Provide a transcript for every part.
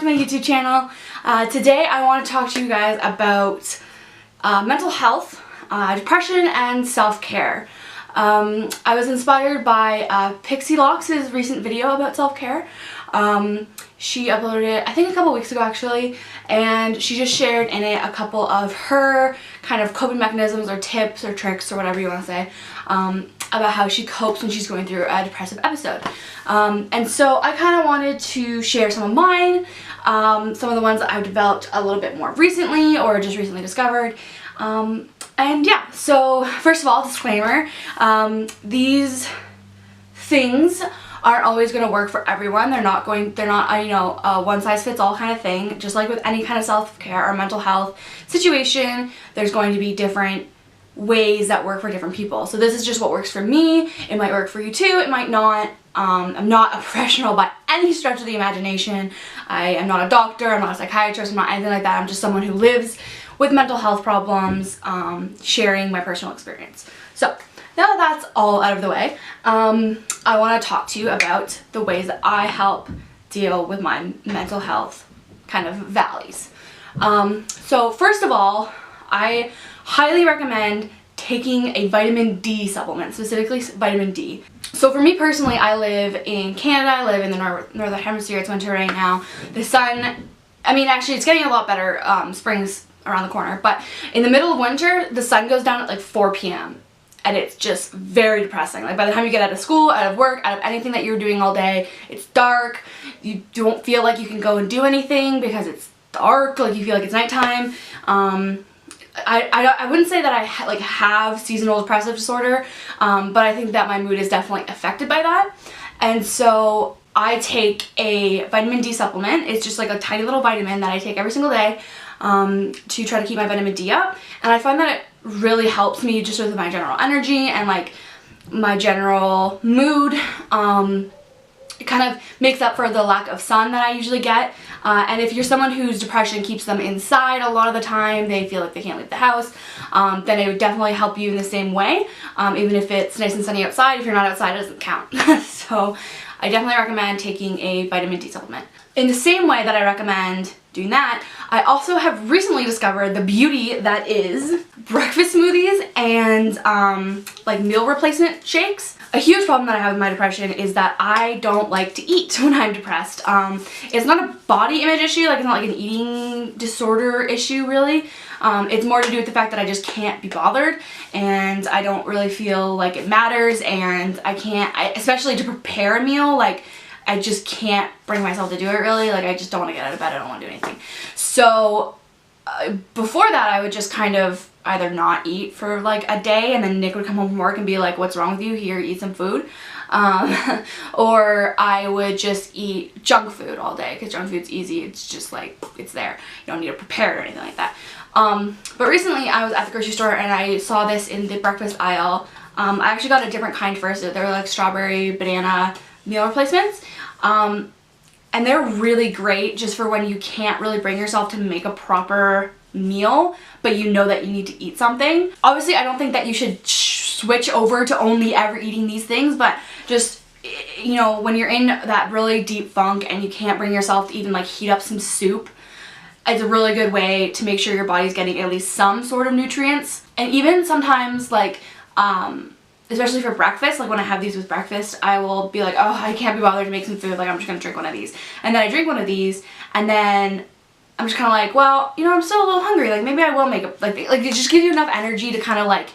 my YouTube channel. Today I want to talk to you guys about mental health, depression, and self-care. I was inspired by Pixie Locks' recent video about self-care. She uploaded it, I think a couple weeks ago actually, and she just shared in it a couple of her kind of coping mechanisms or tips or tricks or whatever you want to say about how she copes when she's going through a depressive episode. And so I kind of wanted to share some of mine, some of the ones that I've developed a little bit more recently or just recently discovered. And yeah, so first of all, disclaimer, these things aren't always going to work for everyone. They're not a one size fits all kind of thing. Just like with any kind of self-care or mental health situation, there's going to be different ways that work for different people. So this is just what works for me. It might work for you too, it might not. I'm not a professional by any stretch of the imagination. I am not a doctor, I'm not a psychiatrist, I'm not anything like that. I'm just someone who lives with mental health problems, sharing my personal experience. So now that that's all out of the way, I want to talk to you about the ways that I help deal with my mental health kind of valleys. So first of all, I highly recommend taking a vitamin D supplement, specifically vitamin D. So for me personally, I live in Canada, I live in the northern hemisphere, it's winter right now. The sun, I mean actually it's getting a lot better, spring's around the corner, but in the middle of winter, the sun goes down at like 4 p.m. and it's just very depressing. Like by the time you get out of school, out of work, out of anything that you're doing all day, it's dark, you don't feel like you can go and do anything because it's dark, like you feel like it's nighttime. I wouldn't say that I have seasonal depressive disorder, but I think that my mood is definitely affected by that. And so I take a vitamin D supplement. It's just like a tiny little vitamin that I take every single day to try to keep my vitamin D up. And I find that it really helps me just with my general energy and like my general mood. It kind of makes up for the lack of sun that I usually get. And if you're someone whose depression keeps them inside a lot of the time, they feel like they can't leave the house, then it would definitely help you in the same way. Even if it's nice and sunny outside, if you're not outside, it doesn't count. So I definitely recommend taking a vitamin D supplement. In the same way that I recommend doing that, I also have recently discovered the beauty that is breakfast smoothies and like meal replacement shakes. A huge problem that I have with my depression is that I don't like to eat when I'm depressed. It's not a body image issue, like it's not like an eating disorder issue really. It's more to do with the fact that I just can't be bothered and I don't really feel like it matters, and especially to prepare a meal, like I just can't bring myself to do it really. Like I just don't want to get out of bed, I don't want to do anything. So before that I would just kind of either not eat for like a day, and then Nick would come home from work and be like, what's wrong with you? Here, eat some food. Or I would just eat junk food all day, because junk food's easy, it's just like, it's there. You don't need to prepare it or anything like that. But recently I was at the grocery store and I saw this in the breakfast aisle. I actually got a different kind first. They were like strawberry banana meal replacements. And they're really great just for when you can't really bring yourself to make a proper meal, but you know that you need to eat something. Obviously, I don't think that you should switch over to only ever eating these things, but just, you know, when you're in that really deep funk and you can't bring yourself to even like heat up some soup, it's a really good way to make sure your body's getting at least some sort of nutrients. And even sometimes like, especially for breakfast, like when I have these with breakfast, I will be like, oh, I can't be bothered to make some food, like I'm just gonna drink one of these. And then I drink one of these, and then I'm just kind of like, well, you know, I'm still a little hungry, like maybe I will make it, like it just gives you enough energy to kind of like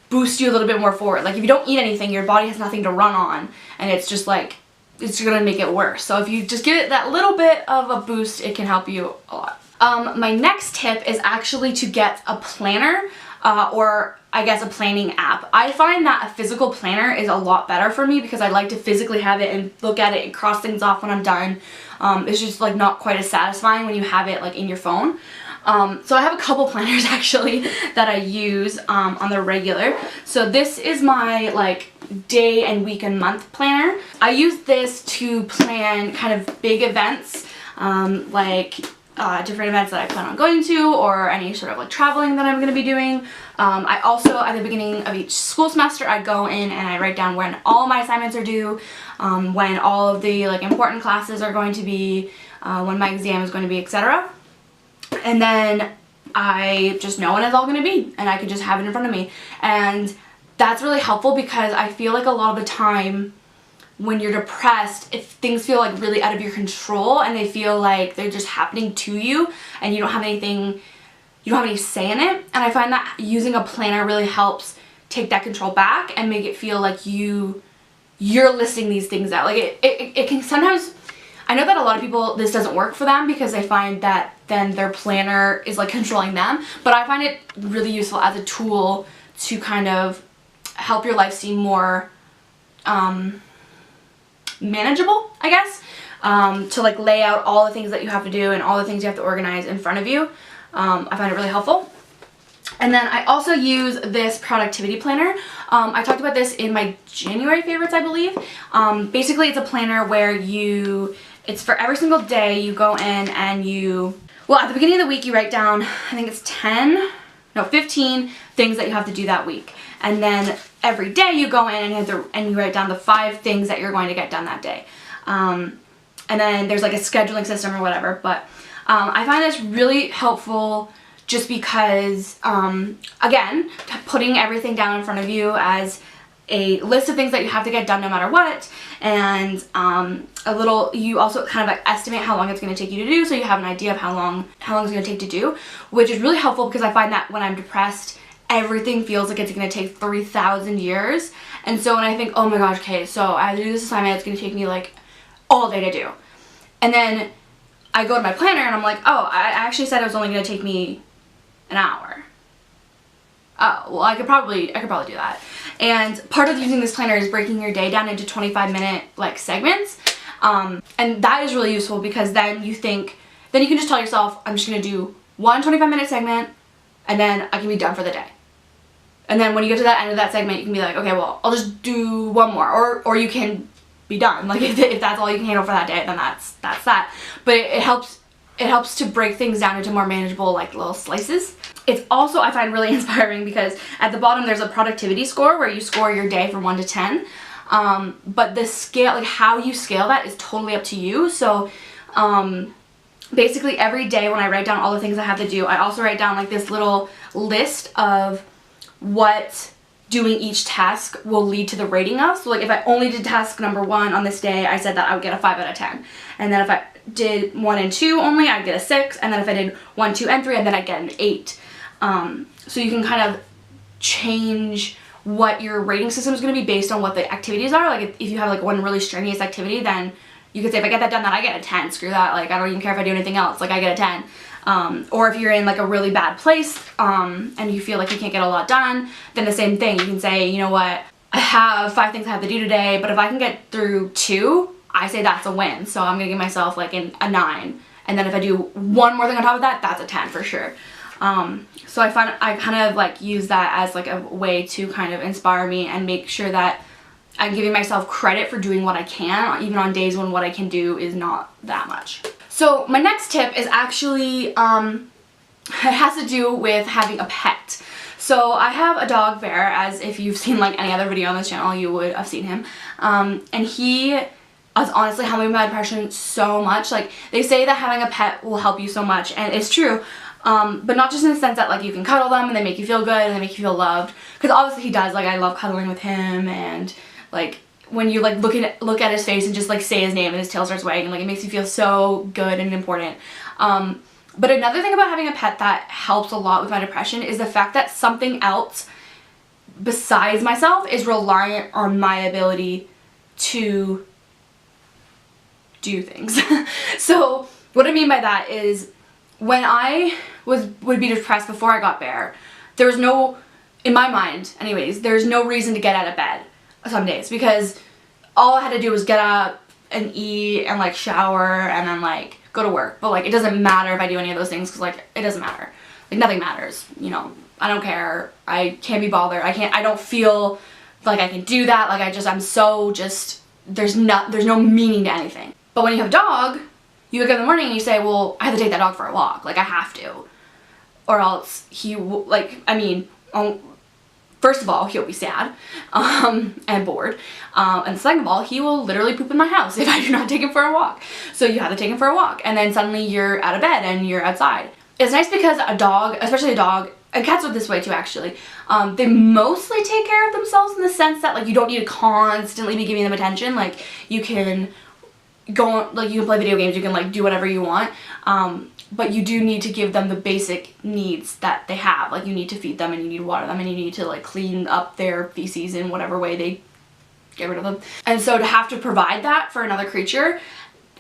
boost you a little bit more forward. Like if you don't eat anything, your body has nothing to run on, and it's just like, it's gonna make it worse. So if you just give it that little bit of a boost, it can help you a lot. My next tip is actually to get a planner, or I guess a planning app. I find that a physical planner is a lot better for me because I like to physically have it and look at it and cross things off when I'm done. It's just like not quite as satisfying when you have it like in your phone. So I have a couple planners actually that I use on the regular. So this is my like day and week and month planner. I use this to plan kind of big events, like different events that I plan on going to, or any sort of like traveling that I'm going to be doing. I also, at the beginning of each school semester, I go in and I write down when all my assignments are due, when all of the like important classes are going to be, when my exam is going to be, etc. And then I just know when it's all going to be, and I can just have it in front of me. And that's really helpful because I feel like a lot of the time when you're depressed, if things feel like really out of your control and they feel like they're just happening to you and you don't have anything, you don't have any say in it. And I find that using a planner really helps take that control back and make it feel like you're listing these things out. Like it can sometimes, I know that a lot of people, this doesn't work for them because they find that then their planner is like controlling them, but I find it really useful as a tool to kind of help your life seem more manageable, I guess, to like lay out all the things that you have to do and all the things you have to organize in front of you. I find it really helpful. And then I also use this productivity planner. I talked about this in my January favorites, I believe. Basically, it's a planner where it's for every single day. You go in and well, at the beginning of the week, you write down, I think it's 15 things that you have to do that week. And then every day you go in and you write down the 5 things that you're going to get done that day. And then there's like a scheduling system or whatever. But I find this really helpful just because, again, putting everything down in front of you as a list of things that you have to get done no matter what, and you also kind of like estimate how long it's going to take you to do, so you have an idea of how long it's going to take to do, which is really helpful because I find that when I'm depressed, everything feels like it's going to take 3,000 years. And so when I think, oh my gosh, okay, so I have to do this assignment, it's going to take me like all day to do. And then I go to my planner and I'm like, oh, I actually said it was only going to take me an hour. Oh, well, I could probably do that. And part of using this planner is breaking your day down into 25-minute like segments. And that is really useful because then you can just tell yourself, I'm just going to do one 25-minute segment and then I can be done for the day. And then when you get to that end of that segment, you can be like, okay, well, I'll just do one more, or you can be done. Like if that's all you can handle for that day, then that's that. But it helps to break things down into more manageable like little slices. It's also, I find, really inspiring because at the bottom there's a productivity score where you score your day from 1 to 10. But the scale, like how you scale that is totally up to you. So basically every day when I write down all the things I have to do, I also write down like this little list of what doing each task will lead to the rating of. So like if I only did task number 1 on this day, I said that I would get a 5 out of 10. And then if I did 1 and 2 only, I'd get a 6. And then if I did 1, 2, and 3, and then I'd get an 8. So you can kind of change what your rating system is going to be based on what the activities are. Like if you have like one really strenuous activity, then you could say if I get that done, then I get a 10. Screw that. Like I don't even care if I do anything else. Like I get a 10. Or if you're in like a really bad place and you feel like you can't get a lot done, then the same thing. You can say, you know what, I have 5 things I have to do today, but if I can get through 2, I say that's a win. So I'm going to give myself like a 9. And then if I do one more thing on top of that, that's a 10 for sure. So I kind of like use that as like a way to kind of inspire me and make sure that I'm giving myself credit for doing what I can, even on days when what I can do is not that much. So my next tip is actually, it has to do with having a pet. So I have a dog, Bear, as if you've seen like any other video on this channel, you would have seen him. And he has honestly helped me with my depression so much. Like they say that having a pet will help you so much, and it's true. But not just in the sense that like you can cuddle them and they make you feel good and they make you feel loved, because obviously he does. Like I love cuddling with him, and like when you like look at his face and just like say his name and his tail starts wagging, like it makes you feel so good and important. But another thing about having a pet that helps a lot with my depression is the fact that something else besides myself is reliant on my ability to do things. So what I mean by that is, when I would be depressed before I got Bear, there was no, in my mind anyways, there's no reason to get out of bed some days, because all I had to do was get up and eat and like shower and then like go to work. But like it doesn't matter if I do any of those things, because like it doesn't matter. Like nothing matters, you know. I don't care. I can't be bothered. I don't feel like I can do that. Like I'm so just, there's no meaning to anything. But when you have a dog, you wake up in the morning and you say, well, I have to take that dog for a walk. Like, I have to. Or else he, like, I mean, first of all, he'll be sad and bored. And second of all, he will literally poop in my house if I do not take him for a walk. So you have to take him for a walk, and then suddenly you're out of bed and you're outside. It's nice because a dog, especially a dog, and cats are this way too actually, they mostly take care of themselves in the sense that like you don't need to constantly be giving them attention. Like you can go, like you can play video games, you can like do whatever you want. But you do need to give them the basic needs that they have. Like you need to feed them and you need to water them and you need to like clean up their feces in whatever way they get rid of them. And so to have to provide that for another creature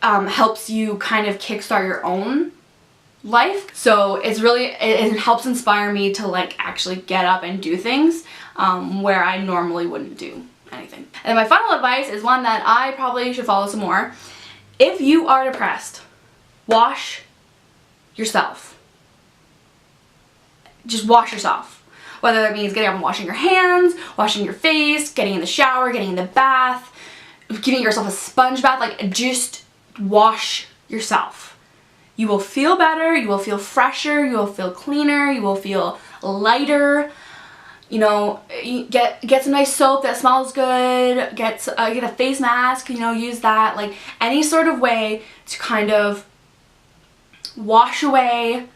helps you kind of kickstart your own life. So it's really, it helps inspire me to like actually get up and do things where I normally wouldn't do anything. And my final advice is one that I probably should follow some more. If you are depressed, wash yourself. Just wash yourself. Whether that means getting up and washing your hands, washing your face, getting in the shower, getting in the bath, giving yourself a sponge bath, like just wash yourself. You will feel better, you will feel fresher, you will feel cleaner, you will feel lighter. You know, get some nice soap that smells good, get a face mask, you know, use that, like any sort of way to kind of wash away,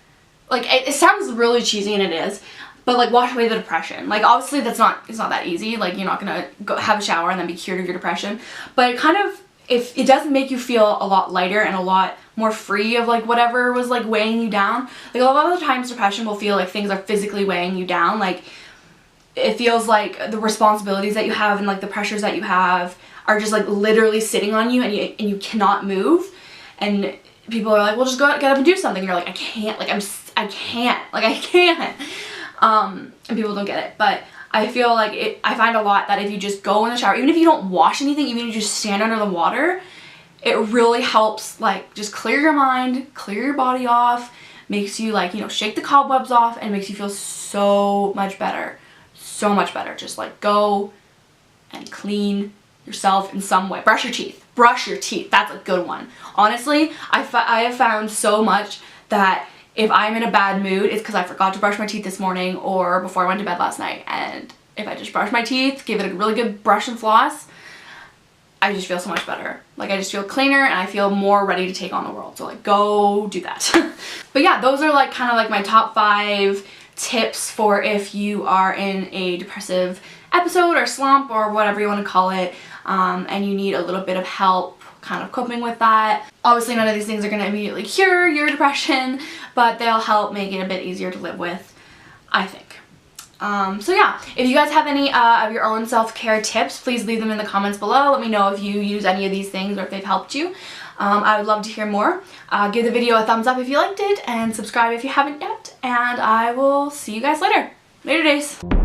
like it sounds really cheesy and it is, but like wash away the depression. Like obviously it's not that easy, like you're not gonna go have a shower and then be cured of your depression, but it kind of, if it does make you feel a lot lighter and a lot more free of like whatever was like weighing you down. Like a lot of the times depression will feel like things are physically weighing you down, like it feels like the responsibilities that you have and like the pressures that you have are just like literally sitting on you and you cannot move, and people are like, well, just get up and do something. And you're like, I can't, like I can't. And people don't get it, but I feel like I find a lot that if you just go in the shower, even if you don't wash anything, even if you just stand under the water, it really helps like just clear your mind, clear your body off, makes you like, you know, shake the cobwebs off, and makes you feel so much better. So much better. Just like go and clean yourself in some way. Brush your teeth. Brush your teeth. That's a good one. Honestly, I have found so much that if I'm in a bad mood, it's because I forgot to brush my teeth this morning or before I went to bed last night. And if I just brush my teeth, give it a really good brush and floss, I just feel so much better. Like I just feel cleaner and I feel more ready to take on the world. So like go do that. But yeah, those are like kind of like my top 5 tips for if you are in a depressive episode or slump or whatever you want to call it, and you need a little bit of help kind of coping with that. Obviously none of these things are going to immediately cure your depression, but they'll help make it a bit easier to live with, I think. So yeah, if you guys have any of your own self-care tips, please leave them in the comments below. Let me know if you use any of these things or if they've helped you. I would love to hear more. Give the video a thumbs up if you liked it, and subscribe if you haven't yet, and I will see you guys later. Later days.